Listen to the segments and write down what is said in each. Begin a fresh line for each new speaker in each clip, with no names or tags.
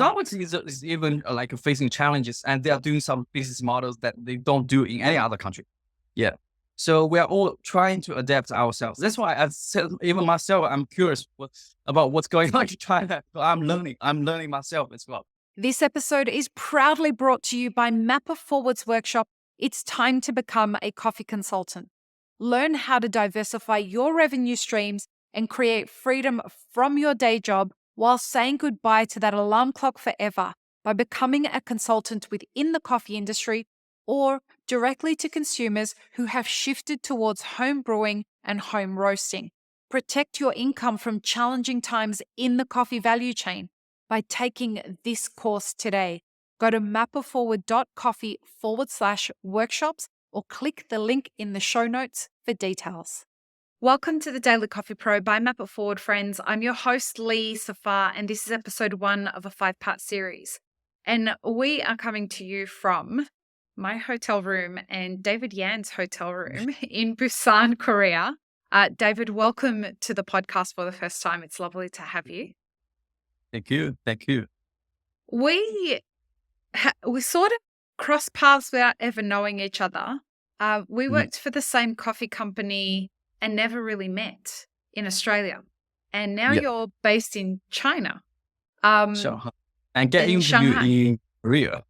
Starbucks is even like facing challenges, and they are doing some business models that they don't do in any other country. Yeah. So we are all trying to adapt ourselves. That's why I said, even myself, I'm curious about what's going on in China. I'm learning myself as well.
This episode is proudly brought to you by Mapper Forward's workshop, It's Time to Become a Coffee Consultant. Learn how to diversify your revenue streams and create freedom from your day job while saying goodbye to that alarm clock forever by becoming a consultant within the coffee industry or directly to consumers who have shifted towards home brewing and home roasting. Protect your income from challenging times in the coffee value chain by taking this course today. Go to mapperforward.coffee/workshops or click the link in the show notes for details. Welcome to the Daily Coffee Pro by Map It Forward, friends. I'm your host, Lee Safar, and this is episode 1 of a 5-part series. And we are coming to you from my hotel room and David Yan's hotel room in Busan, Korea. David, welcome to the podcast for the first time. It's lovely to have you.
Thank you. Thank you.
We sort of crossed paths without ever knowing each other. We worked for the same coffee company and never really met in Australia. And now you're based in China.
Shanghai. And get
in
interviewed
Shanghai.
in Korea.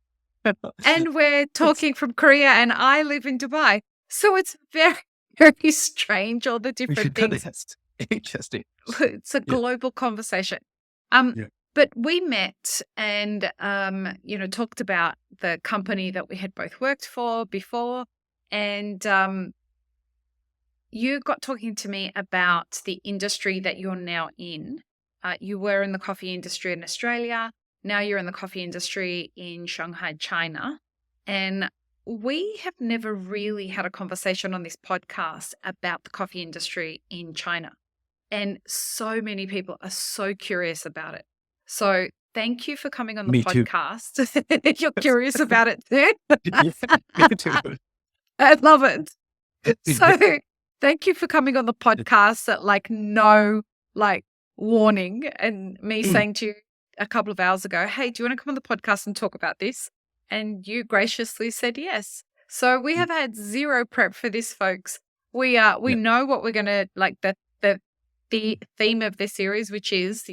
And we're talking from Korea and I live in Dubai. So it's very, very strange, all the different things.
That's interesting.
It's a global conversation. But we met and, talked about the company that we had both worked for before. And you got talking to me about the industry that you're now in. You were in the coffee industry in Australia. Now you're in the coffee industry in Shanghai, China. And we have never really had a conversation on this podcast about the coffee industry in China. And so many people are so curious about it. So thank you for coming on the podcast. You're curious about it too?
Me too.
I love it. So thank you for coming on the podcast at no warning and me saying to you a couple of hours ago, hey, do you want to come on the podcast and talk about this? And you graciously said yes. So we have had zero prep for this, folks. We know what we're going to the theme of this series, which is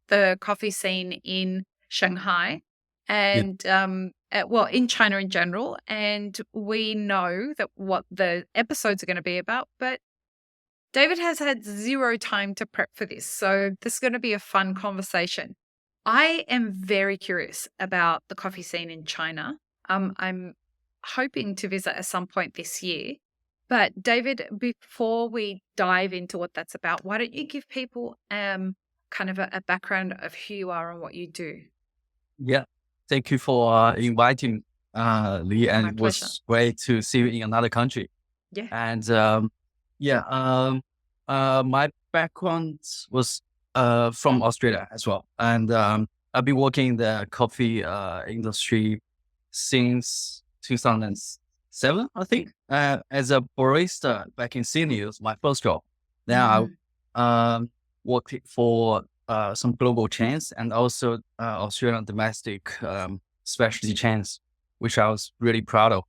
the coffee scene in Shanghai and in China in general. And we know that what the episodes are going to be about, but David has had zero time to prep for this. So this is going to be a fun conversation. I am very curious about the coffee scene in China. I'm hoping to visit at some point this year. But David, before we dive into what that's about, why don't you give people kind of a background of who you are and what you do?
Yeah. Thank you for inviting Lee, and it was great to see you in another country.
Yeah.
And my background was from Australia as well. And I've been working in the coffee industry since 2007, I think, as a barista back in Sydney. It was my first job. Then I worked for some global chains and also Australian domestic specialty chains, which I was really proud of.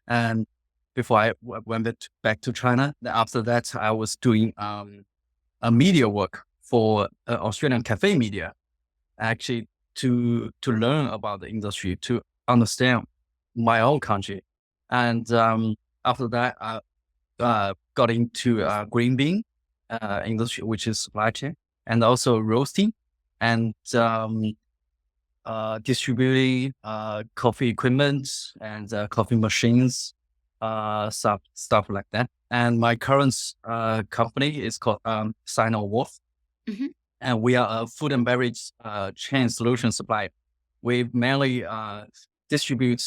And before I went back to China, after that, I was doing a media work for Australian cafe media, actually to learn about the industry, to understand my own country. And after that, I got into green bean industry, which is supply chain, and also roasting and distributing coffee equipment and coffee machines, stuff like that. And my current company is called Sino-Wolf. And we are a food and beverage chain solution supplier. We mainly distribute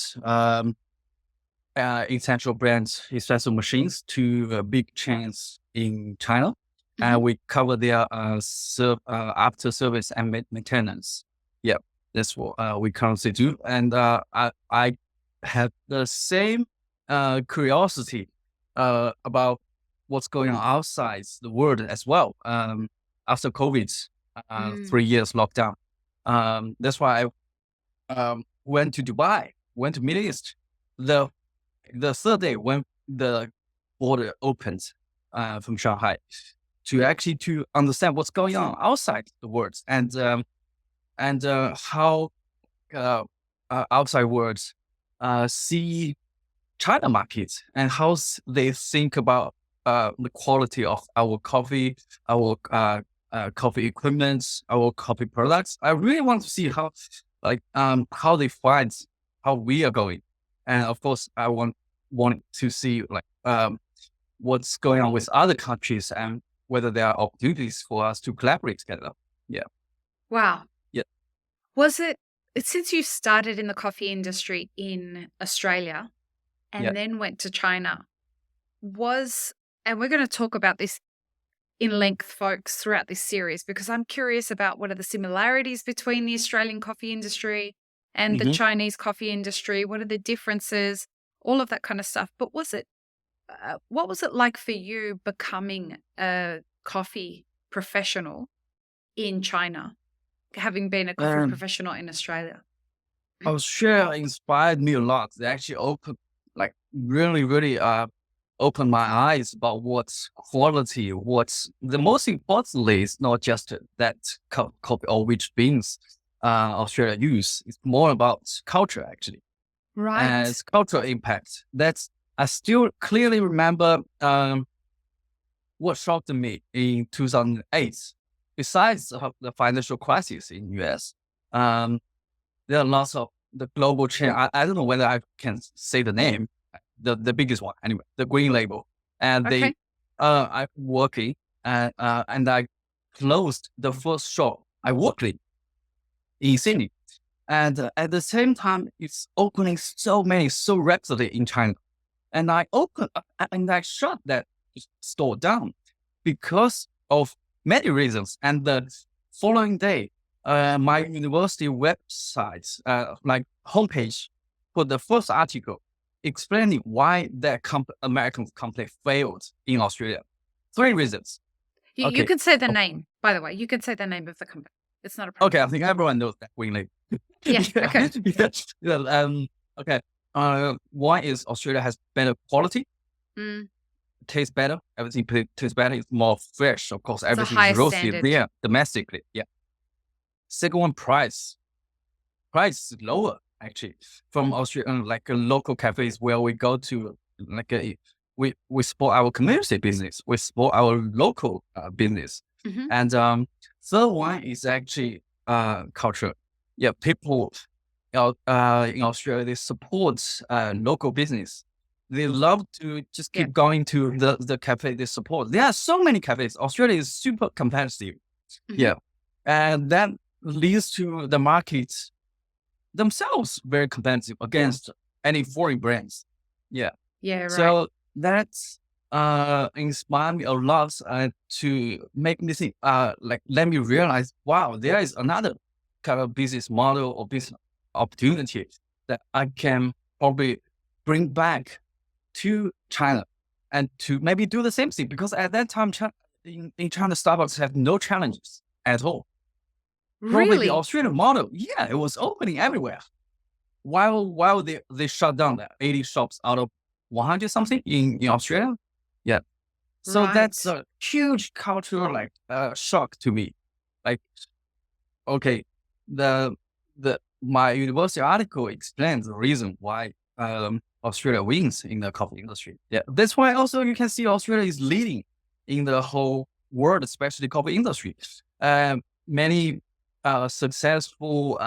essential brands espresso machines to big chains in China. And we cover their after service and maintenance. Yeah, that's what we currently do. And I had the same curiosity about what's going on outside the world as well. After COVID, 3 years lockdown, That's why I went to Dubai, went to Middle East. The third day when the border opened from Shanghai to actually to understand what's going on outside the world and how outside worlds see China markets and how they think about the quality of our coffee, our coffee equipment, our coffee products. I really want to see how they find how we are going, and of course, I want to see what's going on with other countries and whether there are opportunities for us to collaborate together. Yeah,
Wow.
yeah.
Was it since you started in the coffee industry in Australia
Yeah.
and then went to China, and we're going to talk about this in length, folks, throughout this series, because I'm curious about what are the similarities between the Australian coffee industry and the
Hmm.
Chinese coffee industry? What are the differences? All of that kind of stuff. But what was it like for you becoming a coffee professional in China, having been a coffee
And
professional in Australia?
Australia inspired me a lot. They actually really opened my eyes about what's quality. What's the most importantly is not just that coffee or which beans Australia use. It's more about culture actually, and
Right.
it's cultural impact. That's I still clearly remember what shocked me in 2008. Besides the financial crisis in US, um, there are lots of the global chain. I don't know whether I can say the name, the biggest one anyway, the Green Label, and
Okay.
I'm working and I closed the first shop I worked in Sydney, and at the same time, it's opening so many so rapidly in China, and I shut that store down because of many reasons. And the following day, my university website, homepage, put the first article explaining why that American company failed in Australia. Three reasons.
You
Okay.
can say the
Oh,
name, by the way. You can say the name of the company. It's not a
okay.
problem.
I think everyone knows that Winley.
Yeah.
Yeah.
Okay.
Yeah. Yeah. Okay. One is Australia has better quality,
Mm,
tastes better. Everything tastes better. It's more fresh. Of course,
it's a
everything is
higher
roasted
standard.
there domestically. Yeah. Second one, price. Price is lower actually from Australian local cafes where we go to. We support our community business. We support our local business.
Hmm.
And third one is actually culture. Yeah, people in Australia they support local business. They love to just
Yeah.
keep going to the cafe they support. There are so many cafes. Australia is super competitive.
Hmm.
Yeah, and that leads to the markets themselves very competitive against any foreign brands. Yeah.
Yeah. Right.
So that's inspired me a lot to make me think, let me realize, wow, there is another kind of business model or business opportunity that I can probably bring back to China and to maybe do the same thing. Because at that time, in China, Starbucks had no challenges at all. Probably the
Really?
Australian model, yeah, it was opening everywhere. While they shut down the 80 shops out of 100 something in Australia. Yeah. So that's
Right.
a huge cultural shock to me. Like, okay, the my university article explains the reason why Australia wins in the coffee industry. Yeah. That's why also you can see Australia is leading in the whole world, especially coffee industry. Many successful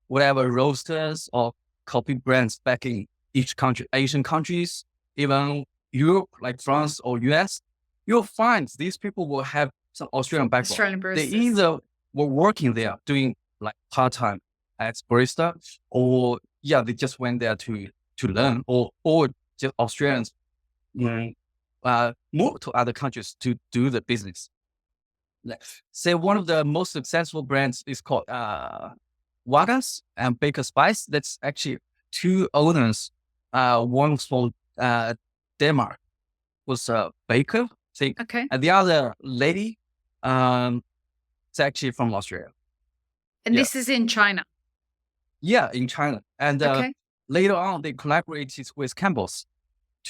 whatever roasters or coffee brands back in each country, Asian countries, even Europe, like France or US, you'll find these people will have some Australian background.
Australian
They
baristas.
either were working there doing like part-time as barista, or yeah, they just went there to learn, or just Australians move to other countries to do the business. Like, say one of the most successful brands is called Wagas and Baker Spice. That's actually two owners. One from Denmark was Baker, I think,
Okay.
and the other lady is actually from Australia.
And this is in China.
Yeah, in China. And
Okay.
later on, they collaborated with Campbell's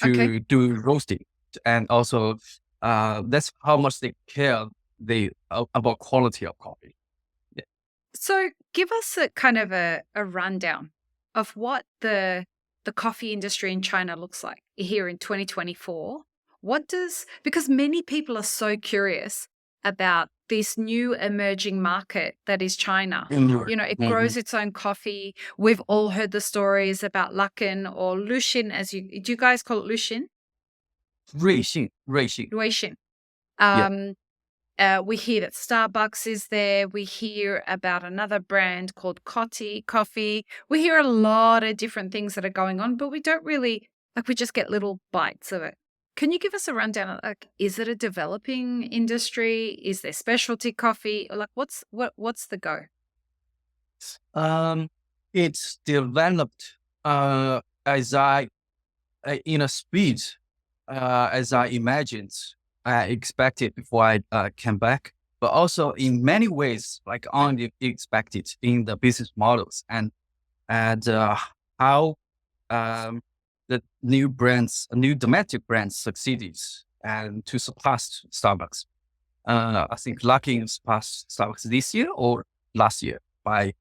Okay.
to do roasting. And also, that's how much they care about quality of coffee. Yeah.
So give us a kind of a rundown of what the coffee industry in China looks like here in 2024. Because many people are so curious about this new emerging market that is China. You know, it grows its own coffee. We've all heard the stories about Luckin or Lushin, do you guys call it Lushin?
瑞幸.
Luishin.
Yeah.
We hear that Starbucks is there. We hear about another brand called Coffee. We hear a lot of different things that are going on, but we don't really, we just get little bites of it. Can you give us a rundown of, is it a developing industry? Is there specialty coffee? What's the go?
It's developed as in a speed as I imagined, I expected before I came back, but also in many ways, like unexpected in the business models and how the new domestic brands succeeded and to surpass Starbucks. I think Luckin surpassed Starbucks this year or last year by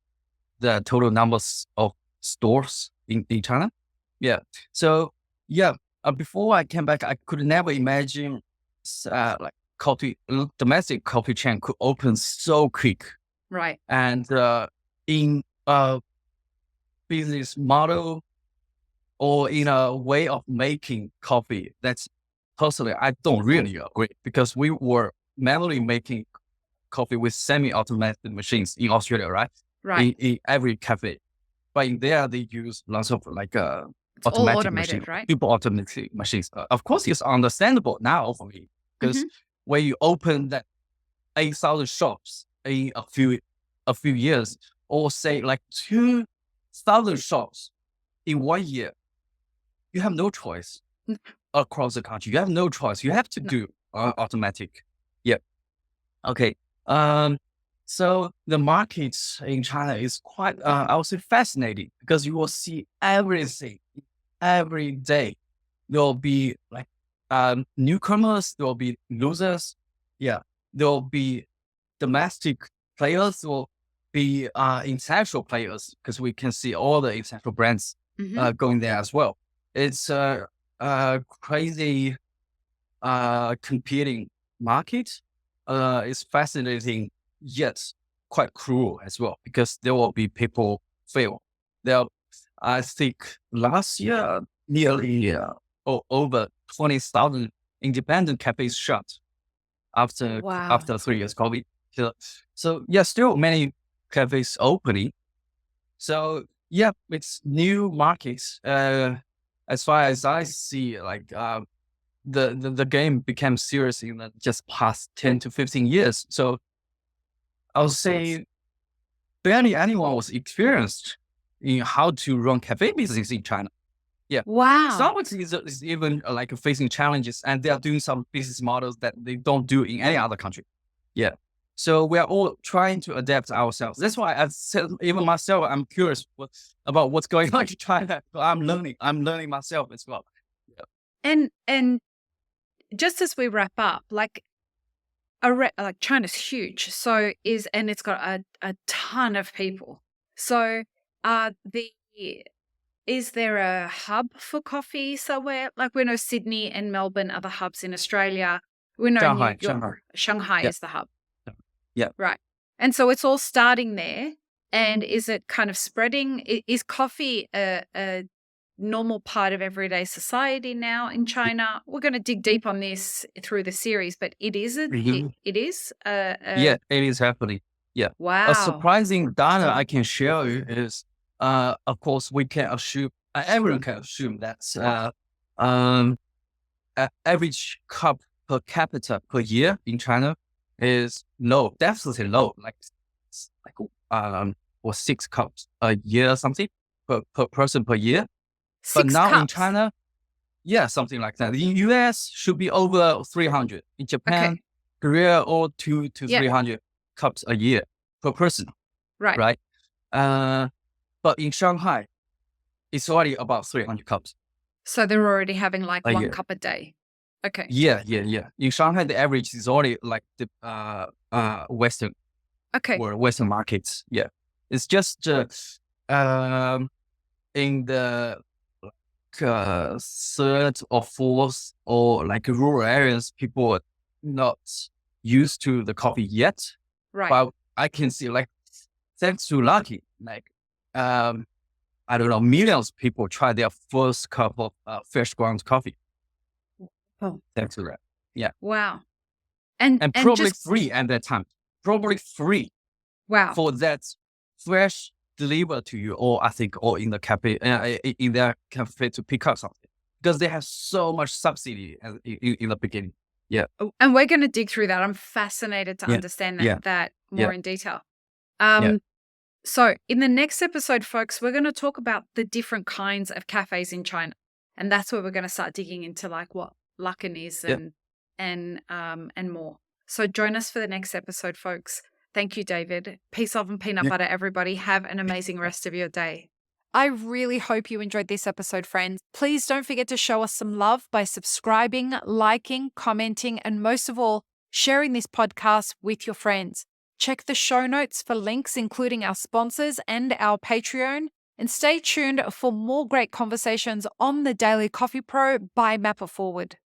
the total numbers of stores in China. Yeah. So yeah, before I came back, I could never imagine like domestic coffee chain could open so quick.
Right.
And in business model or in a way of making coffee, that's personally I don't really agree because we were manually making coffee with semi-automated machines in Australia, right?
Right.
In every cafe. But in there, they use lots of like
It's all automated, right?
super automatic machines. Of course, it's understandable now for me because when you open that 8,000 shops in a few years, or say like 2,000 shops in 1 year, you have no choice across the country. You have no choice. You have to do automatic. Yeah. Okay. So the market in China is quite, I would say, fascinating because you will see everything every day. There will be like newcomers, there will be losers. Yeah, there will be domestic players, there will be international players because we can see all the international brands going there as well. It's a crazy competing market. It's fascinating yet quite cruel as well because there will be people fail. I think last year nearly over 20,000 independent cafes shut after 3 years COVID. So yeah, still many cafes opening. So yeah, it's new markets. As far as I see, like the game became serious in the just past 10 to 15 years. So I would say barely anyone was experienced in how to run cafe business in China. Yeah.
Wow.
Starbucks is even like facing challenges and they are doing some business models that they don't do in any other country. Yeah. So we are all trying to adapt ourselves. That's why I said, even myself, I'm curious about what's going on in China. I'm learning myself as well.
Yeah. And just as we wrap up, like China's huge, and it's got a ton of people. So, is there a hub for coffee somewhere? Like we know Sydney and Melbourne are the hubs in Australia. We know Shanghai is the hub.
Yeah.
Right. And so it's all starting there. And is it kind of spreading? Is coffee a normal part of everyday society now in China? We're going to dig deep on this through the series, but it is. It is.
Yeah, it is happening. Yeah.
Wow.
A surprising data I can share you is, of course, we can assume everyone can assume that average cup per capita per year in China is low, definitely low, like 6 cups a year or something per person per year. But now
cups.
in China, yeah, something like that. In US should be over 300. In Japan, Korea, or 200 to 300 cups a year per person.
Right.
right? But in Shanghai, it's already about 300 cups
So they're already having like
a
one
year.
cup a day. Okay.
Yeah. In Shanghai, the average is already like the Western
Okay.
or Western markets. Yeah, it's just in the third or fourth or like rural areas, people are not used to the coffee yet.
Right.
But I can see like thanks to Lucky, like I don't know, millions of people try their first cup of fresh ground coffee.
Oh.
Thanks to that. Yeah.
Wow.
And probably
just
free at that time. Probably free
wow.
for that fresh delivered to you, or I think, or in the cafe, in their cafe to pick up something, because they have so much subsidy in the beginning. Yeah.
Oh, and we're going to dig through that. I'm fascinated to
Yeah.
understand
Yeah.
that
Yeah.
more in detail.
Yeah.
So in the next episode, folks, we're going to talk about the different kinds of cafes in China. And that's where we're going to start digging into like what Luckin is
Yeah.
and more. So join us for the next episode, folks. Thank you, David. Peace, love, and peanut
Yeah.
butter, everybody. Have an amazing rest of your day. I really hope you enjoyed this episode, friends. Please don't forget to show us some love by subscribing, liking, commenting, and most of all, sharing this podcast with your friends. Check the show notes for links, including our sponsors and our Patreon. And stay tuned for more great conversations on the Daily Coffee Pro by Map It Forward.